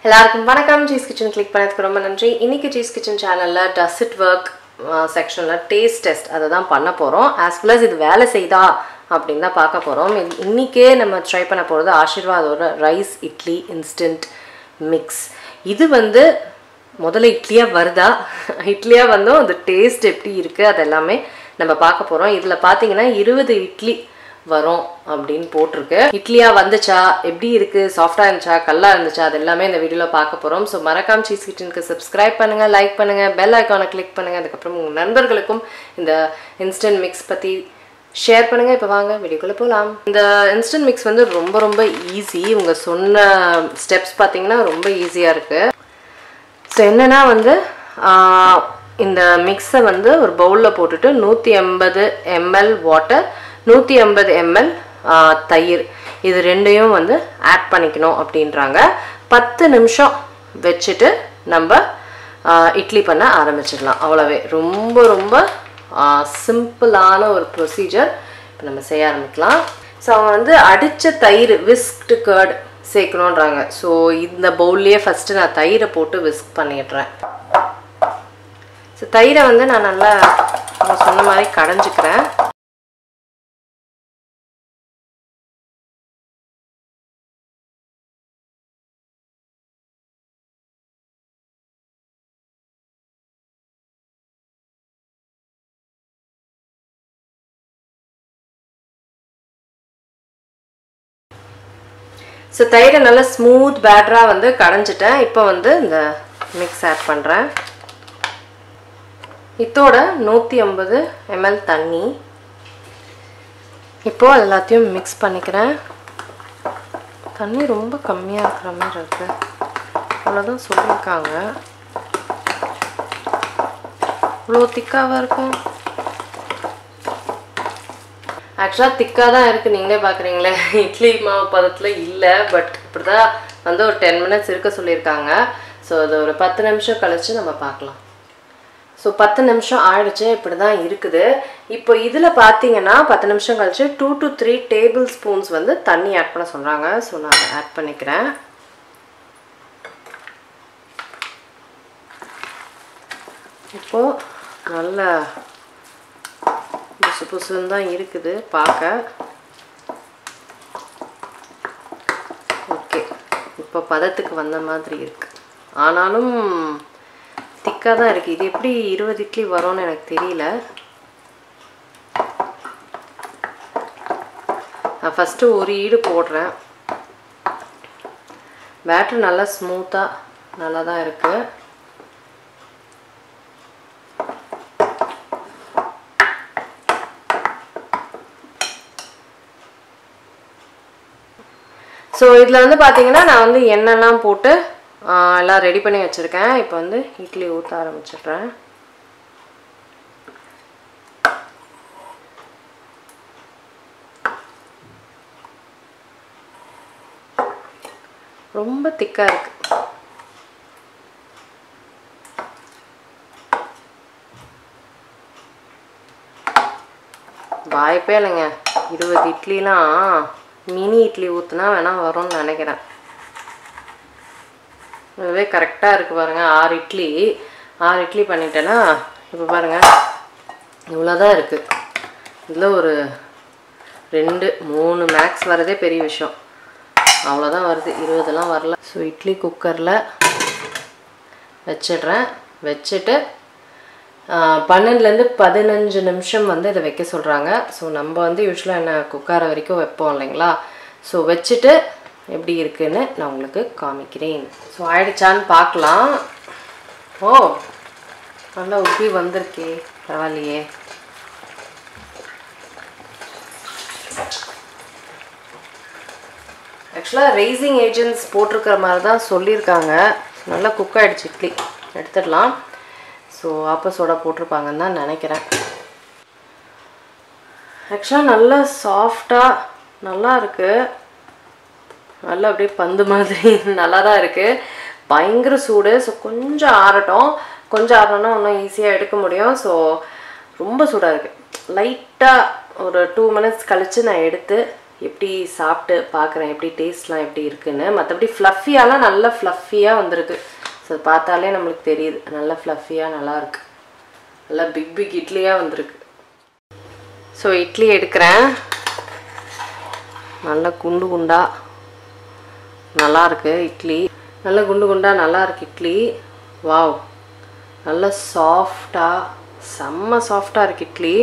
எல்லாருக்கும் வணக்கம். Cheese kitchen click பண்ணதுக்கு ரொம்ப நன்றி. இன்னைக்கு சீஸ் கிச்சன் சேனல்ல டஸ் இட் ஒர்க் செக்ஷன்ல டேஸ்ட் டெஸ்ட் அதை தான் பண்ண போறோம். ஆஸ் வெல் அஸ் இது வேலை செய்தா அப்படின்னு தான் பார்க்க போறோம். இன்னைக்கே நம்ம ட்ரை பண்ண போறது ஆஷிர்வாதோட ரைஸ் இட்லி இன்ஸ்டன்ட் மிக்ஸ். இது முதல்ல இட்லியா வருதா, இட்லியா வந்தோம் அந்த டேஸ்ட் எப்படி இருக்கு அதெல்லாமே நம்ம பார்க்க போறோம். இதுல பாத்தீங்கன்னா 20 இட்லி வரும் அப்படின்னு போட்டிருக்கு. இட்லியா வந்துச்சா, எப்படி இருக்கு, சாஃப்டா இருந்துச்சா, கல்லா இருந்துச்சா, அது எல்லாமே இந்த வீடியோல பார்க்க போறோம். ஸோ மறக்காம சீஸ் கிச்சனுக்கு சப்ஸ்கிரைப் பண்ணுங்க, லைக் பண்ணுங்க, பெல் ஐக்கானை கிளிக் பண்ணுங்க. அதுக்கப்புறம் உங்க நண்பர்களுக்கும் இந்த இன்ஸ்டன்ட் மிக்ஸ் பத்தி ஷேர் பண்ணுங்க. இப்போ வாங்க வீடியோக்குள்ள போகலாம். இந்த இன்ஸ்டன்ட் மிக்ஸ் ரொம்ப ரொம்ப ஈஸி. உங்க சொன்ன ஸ்டெப்ஸ் பார்த்தீங்கன்னா ரொம்ப ஈஸியா இருக்கு. ஸோ என்னன்னா இந்த மிக்ஸை ஒரு பவுலில் போட்டுட்டு 180 ml வாட்டர், 150 ml தயிர், இது ரெண்டையும் ஆட் பண்ணிக்கணும் அப்படின்றாங்க. 10 நிமிஷம் வச்சுட்டு நம்ம இட்லி பண்ண ஆரம்பிச்சிடலாம். அவ்வளவே, ரொம்ப ரொம்ப சிம்பிளான ஒரு ப்ரொசீஜர். இப்போ நம்ம செய்ய ஆரம்பிக்கலாம். ஸோ அவங்க அடித்த தயிர், விஸ்க்டு கர்ட் சேர்க்கணுன்றாங்க. ஸோ இந்த பவுல்லையே ஃபஸ்ட்டு நான் தயிரை போட்டு விஸ்க் பண்ணிடுறேன். ஸோ தயிரை நான் நல்லா சொன்ன மாதிரி கடைஞ்சிக்கிறேன். ஸோ தயிரை நல்லா ஸ்மூத் பேட்டராக கடைஞ்சிட்டேன். இப்போ இந்த மிக்ஸ் ஆட் பண்ணுறேன். இதோட 150 ml தண்ணி. இப்போ எல்லாத்தையும் மிக்ஸ் பண்ணிக்கிறேன். தண்ணி ரொம்ப கம்மியாக இருக்கிற மாதிரி இருக்கு, அவ்வளோதான் சொல்லியிருக்காங்க. இவ்வளோ திக்காவாக இருக்கும். ஆக்சுவலாக திக்காக தான் இருக்குது, நீங்களே பார்க்குறீங்களே. இட்லி மாவு பதத்தில் இல்லை, பட் இப்படி தான் ஒரு 10 minutes இருக்க சொல்லியிருக்காங்க. ஸோ அது ஒரு 10 நிமிஷம் கழித்து நம்ம பார்க்கலாம். ஸோ 10 நிமிஷம் ஆயிடுச்சு, இப்படி தான் இருக்குது. இப்போ இதில் பார்த்தீங்கன்னா 10 நிமிஷம் கழிச்சு 2 to 3 டேபிள் ஸ்பூன்ஸ் தண்ணி ஆட் பண்ண சொல்கிறாங்க. ஸோ நான் அதை ஆட் பண்ணிக்கிறேன். இப்போது நல்ல புசு புசுன்னு தான் இருக்குது பார்க்க. ஓகே, இப்போ பதத்துக்கு வந்த மாதிரி இருக்கு, ஆனாலும் திக்காக தான் இருக்குது. இது எப்படி 20 இட்லி வரும்னு எனக்கு தெரியல. நான் ஃபஸ்ட்டு ஒரு ஈடு போடுறேன். பேட்டர் நல்லா ஸ்மூத்தாக நல்லா தான் இருக்குது. ஸோ இதில் பார்த்தீங்கன்னா நான் எண்ணெய்லாம் போட்டு எல்லாம் ரெடி பண்ணி வச்சுருக்கேன். இப்போ இட்லி ஊற்ற ஆரம்பிச்சிடுறேன். ரொம்ப திக்காக இருக்கு. வாய்ப்பே இல்லைங்க. 20 இட்லிலாம் மினி இட்லி ஊற்றுனா வேணால் வரும்னு நினைக்கிறேன். அதுவே கரெக்டாக இருக்குது பாருங்கள். 6 இட்லி பண்ணிட்டேன்னா இப்போ பாருங்கள் இவ்வளோதான் இருக்குது. இதில் ஒரு 2 3 மேக்ஸ் வரதே பெரிய விஷயம். அவ்வளோதான் வருது, 20லாம் வரல. ஸோ இட்லி குக்கரில் வச்சிடுறேன். வச்சுட்டு 12 to 15 நிமிஷம் இதை வைக்க சொல்கிறாங்க. ஸோ நம்ம யூஸ்வலாக என்ன குக்கரை வரைக்கும் வைப்போம் இல்லைங்களா. ஸோ வச்சுட்டு எப்படி இருக்குன்னு நான் உங்களுக்கு காமிக்கிறேன். ஸோ ஆயிடுச்சான்னு பார்க்கலாம். ஓ, நல்லா உப்பி வந்திருக்கே, பரவாயில்லையே. ஆக்சுவலாக ரைசிங் ஏஜென்ட்ஸ் போட்டிருக்கிற மாதிரி தான் சொல்லியிருக்காங்க. நல்லா குக் ஆகிடுச்சு இட்லி, எடுத்துடலாம். ஸோ ஆப்போசோட போட்டிருப்பாங்கன்னு தான் நினைக்கிறேன். ஆக்சுவலாக நல்லா சாஃப்டாக நல்லா இருக்குது. நல்லா அப்படியே பந்து மாதிரி நல்லா தான் இருக்குது. பயங்கர சூடு. ஸோ கொஞ்சம் ஆறட்டும். கொஞ்சம் ஆறணும்னா இன்னும் ஈஸியாக எடுக்க முடியும். ஸோ ரொம்ப சூடாக இருக்குது. லைட்டாக ஒரு 2 minutes கழித்து நான் எடுத்து எப்படி சாப்பிட்டு பார்க்குறேன் எப்படி டேஸ்ட்லாம் எப்படி இருக்குன்னு. மற்றபடி ஃப்ளஃபியாலாம் நல்லா ஃப்ளஃபியாக வந்திருக்கு. ஸோ பார்த்தாலே நம்மளுக்கு தெரியுது நல்லா ஃப்ளஃபியாக நல்லாயிருக்கு. நல்லா பிக் இட்லியாக வந்திருக்கு. ஸோ இட்லி எடுக்கிறேன். நல்லா குண்டு குண்டா நல்லாயிருக்கு இட்லி. நல்லா குண்டு குண்டா நல்லாயிருக்கு இட்லி. வாவ், நல்லா சாஃப்டாக செம்ம சாஃப்டாக இருக்குது இட்லி.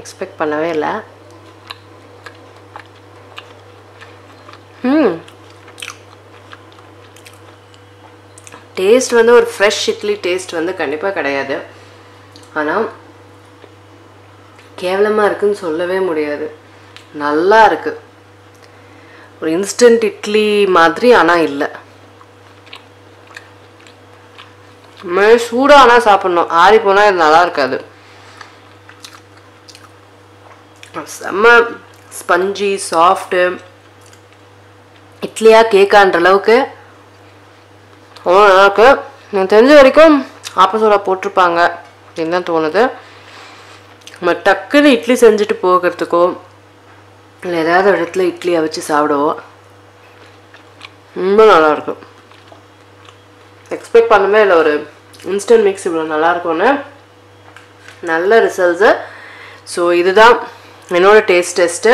எக்ஸ்பெக்ட் பண்ணவே இல்லை. டேஸ்ட் வந்து ஒரு ஃப்ரெஷ் இட்லி டேஸ்ட் வந்து கண்டிப்பாக கிடையாது. ஆனால் கேவலமாக இருக்குன்னு சொல்லவே முடியாது. நல்லா இருக்குது. ஒரு இன்ஸ்டன்ட் இட்லி மாதிரி ஆனால் இல்லை. சூடாக ஆனால் சாப்பிட்ணும். ஆறி போனால் இது நல்லா இருக்காது. செம்ம ஸ்பஞ்சி சாஃப்ட்டு இட்லியாக கேக்கான்ற அளவுக்கு அவ்வளோ நல்லாயிருக்கு. எனக்கு தெரிஞ்ச வரைக்கும் ஆப்பசோடா போட்டிருப்பாங்க அப்படின்னு தான் தோணுது. நம்ம டக்குன்னு இட்லி செஞ்சுட்டு போகிறதுக்கோ இல்லை ஏதாவது இடத்துல இட்லியை வச்சு சாப்பிடுவோம். ரொம்ப நல்லாயிருக்கு. எக்ஸ்பெக்ட் பண்ணவே இல்லை ஒரு இன்ஸ்டன்ட் மிக்ஸ் இவ்வளோ நல்லாயிருக்கும்னு. நல்ல ரிசல்ட்ஸு. ஸோ இதுதான் என்னோடய டெஸ்ட்டு.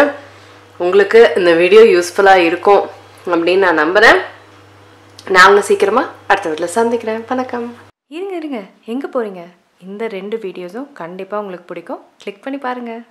உங்களுக்கு இந்த வீடியோ யூஸ்ஃபுல்லாக இருக்கும் அப்படின்னு நான் நம்புகிறேன். நாங்களும் சீக்கிரமாக அடுத்த வீட்டில் சந்திக்கிறேன். வணக்கம். இருங்க எங்கே போகிறீங்க? இந்த 2 வீடியோஸும் கண்டிப்பாக உங்களுக்கு பிடிக்கும். கிளிக் பண்ணி பாருங்கள்.